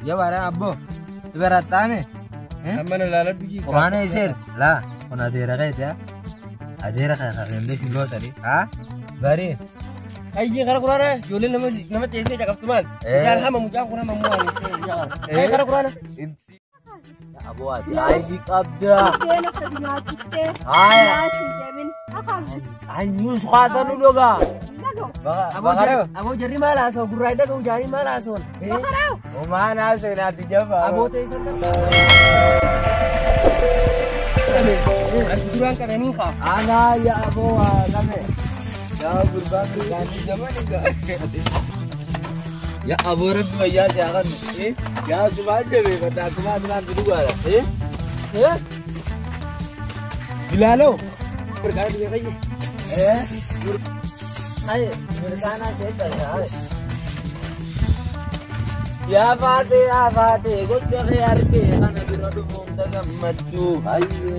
يا بارا أبو تبرتاني أمانة لا لا بيجي قرآن يصير لا أنا أدير غيت يا أدير غيت خلينا نشوف لو سري ها باري أيجي خير قرآن جولين لما تيجي جاك أفتمان يا هم مجاك قرآن مموال أي خير قرآن أبو أدي أيجي قبضة كينا خدمات تستير هاي جميل أخافس عنيوس خاصة نلوغا أبو جري ما لاسو قرآن ده جاري ما لاسو بخراو وما ناس هنا تجمع أبو تيسا Asuran kan ini kah? أنا يا أبو أنا يا قربان ganti zaman enggak ya Abu Rabbi ya jangan ya cuma aja be kata aku mah dengan berdua Bilalo perkara dia kayak ayo bersana kita ya Fatih gue cari arti kan aku rada mau dagang maju ayo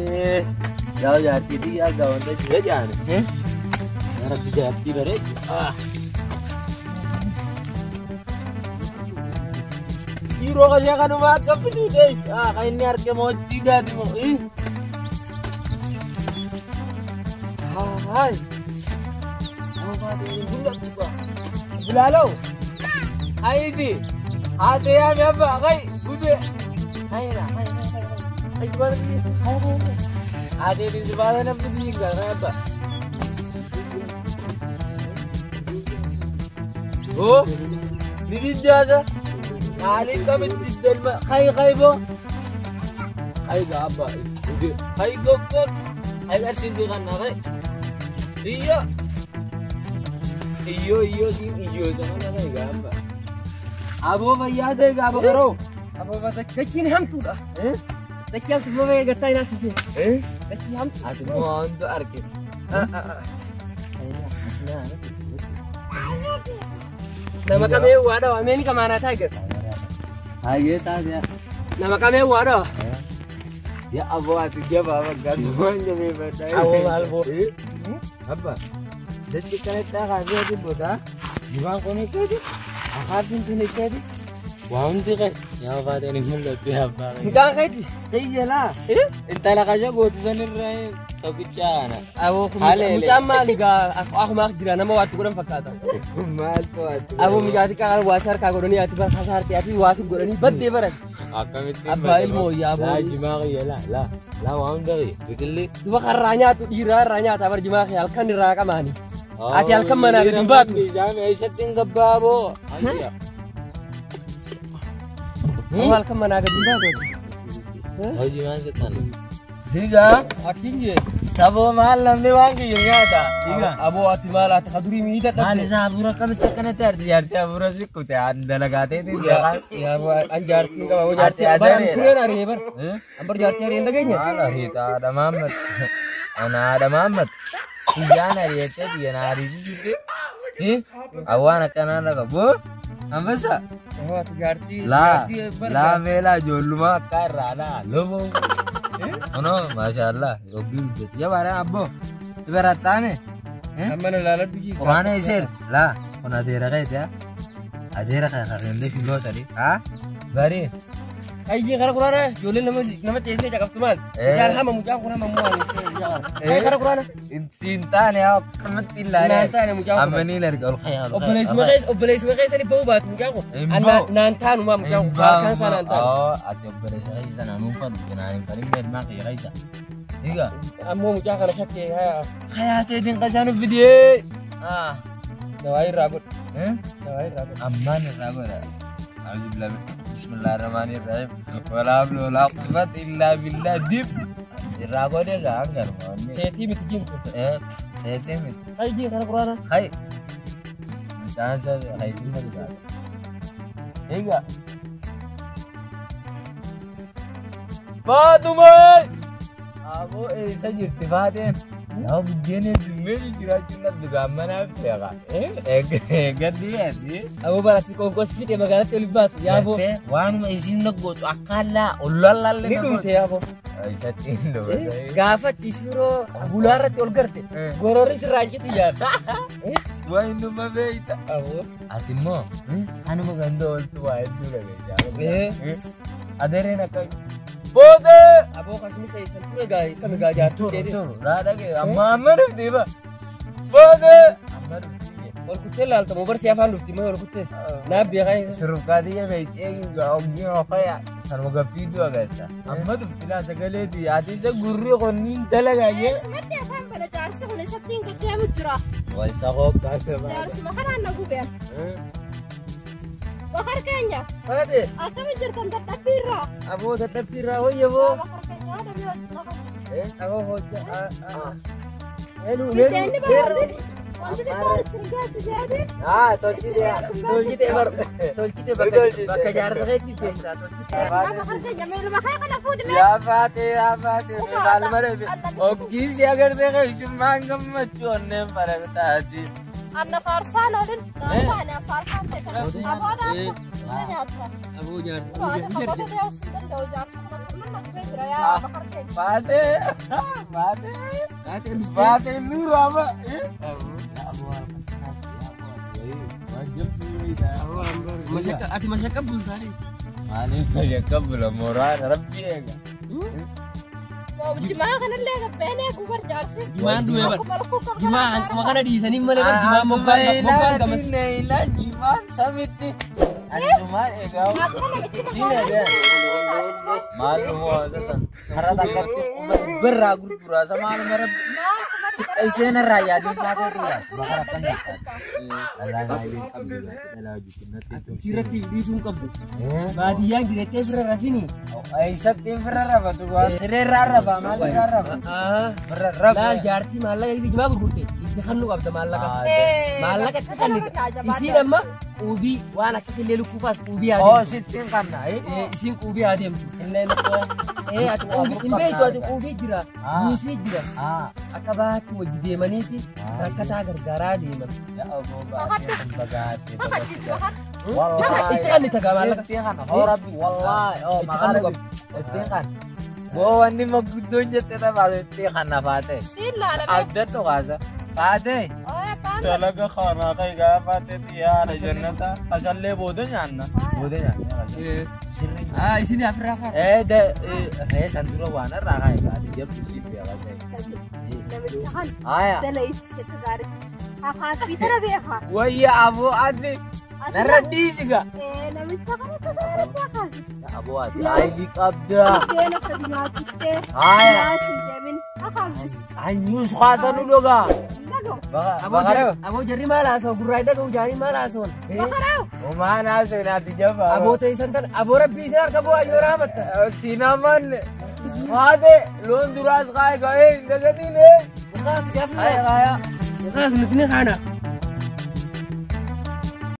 ya jadi ya gawan deh juga jangan harap dijati bare Iro kasi kan umat ka pinudey kain ni arke mo tidak di mo hai Bilalo Hai di ate ya apa kai bude hai na hai sebentar ni ate di sebelah na pudi enggak apa Oh ini jaza kali kami tidak kai bo kai apa itu kai gokok kai arsikan kai iya sih iyo jangan kai apa Abu भैया देगा Abu करो Abu bata kecil ham tu dah kecil tu mau yang gatai nasi sih kecil ham Aduh mau untuk arke nama kami wadah ini kemana tiger Ayo tanya nama kami wadah ya Abu ati dia bawa gas semuanya bebas Abu malbo apa jadi kereta kagak di boda gimana kau ni tadi Akatin tuh tadi Wah untuk kan ya pada ini mulut ya bang enggak kayak di iyalah entahlah kaja buat sana rai kau bicara Abu macam liga aku mak jiran nama waktu kurang fakta mal tuh Abu menjadi kalau wasar kagak doni hati bang kasar hati wasip gue doni bed deh berat akan itu apa ilmu ya Abu jemaah iyalah lah wah dari betul dua karanya tuh ranya tabar jemaah alkan diraka mani ati alkan mana ke tempat jangan ऐसे tinggal babo alkan mana ke tempat oh gimana setan Tiga, akhirnya. Sabo malam ni wangi yang ada. Tiga. Abu ati malah kaduri minta tapi. Ani sabura kami cakap nanti arti abura sih kau anda lagate itu dia kan. Ya Abu anjar tinggal Abu jarti ada. Kira hari ber. Amber jarti hari ini kayaknya. Alah kita ada Mamat. Anak ada Mamat. Tiga hari itu dia hari itu. Awan akan ada kabu. Ambasa. Oh jarti. La mela joluma karana. Lobo. Ono masyaallah yogi ya bara abbo tiberatane amana lala bigi qur'an isir la ona dera gaita adera kha kharende silo sari ha bari ayi khara qur'ana jolin nama tese jakaf tuman jar hama mujang qur'an mamuan ayi khara qur'ana cinta ne kamatilla nanta ne mujang amani lar gal khayal obelis maqais ani bawbat mujang nantan ma mujang kan sana nantan oh ati obelis maqais sana numpa dinani paling ben ma qaisa Tiga. Amu mujang kana shakke hayate din qasanu video nawai ragut nawai ragut amman ragut alhamdulillah bismillahirrahmanirrahim wala habla wala quwwata illa billah dib ragut dia gangar mon teti mitjin teti mit ay ji kana qur'ana hay misan sa hay sunna juga Tiga. Fatuma Abu sajirti Fatim ya begini dumel kira-kira juga mana ya ganti Abu barasi kongkos fit ya magana telibat ya Abu wan ma isin nagot akala ullalalle ni kunte ya Abu Aisyah tindo gafa tisuro bulara tolgarte gorori sirajit ya Wainuma beita. Abo. Atimo, anu maganda oltu waedu lagi. Adere nak. Bodo. Abo kasi ni kayo santura gay kami gajato. Rada ke amma diba. Bodo. Amma Or kutel alta mo bar siapa lufti mo or kutel. Na biya kay suruh kadinya bait ogi kaya kan moga video agata. Amma dufila sagale di adi sa gurri konin talaga ye. Semati apa yang pada jar sih mulai setting ke dia mujra. Wal sakop kasih Jar semakanan nagu ben. Bakar kayaknya. Pagade. Aku menjerkan tapira. Abo tatapira ho yebo. Bakar kayaknya ada biar. Abo hoja. Kita ini baru. Wanti di bawah serigala sejadi. Tolci dia bar. Bakka jaarta kay tibenta tolci. Bakar kayaknya melu makanya kan aku demi. Ya Fatih. Kalau mana ogi si agar mereka cuma macamnya pada tadi. Anna farsan olin. Namanya farsan teh. Abo ada. Ini nyata. Abo jar. Ada kata dia sudah jauh jar. Belum nak begra ya bakar kayaknya. Fatih lu apa? Masyaka bulsari. Ani masyaka belum murah, Rabbi ya. Mau cuma kan lega pene aku jar sih. Gimana dua bar? Aku malu kukar. Gimana? Makanya di sini mana bar? Gimana mobile kamu? Naila gimana samiti? Ani cuma egau. Sini ada. Malu mau asan. Harap takut beragu berasa malu merah. Isinya raya di sana tu ya. Bakar apa nih? Allah ini kabel. Kita lagi nanti. Sirati di sungkap. Badi yang direte berarafini. Aisyah tim berapa tu gua? Serara apa? Malu berapa? Berapa? Nah, jarti malah yang gimana gurute? Ijahan lu kabda malah kan. Malah kan kan isi nama ubi wana kekele lu kufas ubi ada. Oh, sitim kan naik. Isin ubi ada. Lain apa? Atu ubi imbe itu atu ubi jira. Busi jira. Akabat mo gide maniti. Kata gara-gara di man. Ya Allah, bahagia bagat. Wallahi. Itu kan ditaga malah. Itu kan. Oh, Rabbi, wallahi. Oh, makanya itu kan. Gua ini magudonnya tera baru itu kan nafate. Sila na. Ada tuh kasa. Pade. Oh ya pan. Talaga khana kay ga pate tiya na jannata. Kasalle bodonya anna. Bodonya. Sirri. Isini afra ka. Sanduro wana raka ga dia pusi dia kaje. Namichan. Aya. Dala isi sekadari. Kakak fitara beha. Waya abu adi. Naradi juga. Namichan itu dari kakak. Abu adi. Ay di kabda. Dia nak sedih hati. Aya. Jamin. Kakak. Anyus kasa dulu ga. Lago. Abo jari malas, gurai dah kau jari malas on. Bakarau. Umana so nanti jawab. Abo teh santan, abo Rabbi sinar kabo ayo rahmat. Sinaman. Wade lon duras kaya kaya. Ndagani ne. Bukan siapa? Kaya kaya. Bukan sebetulnya kana.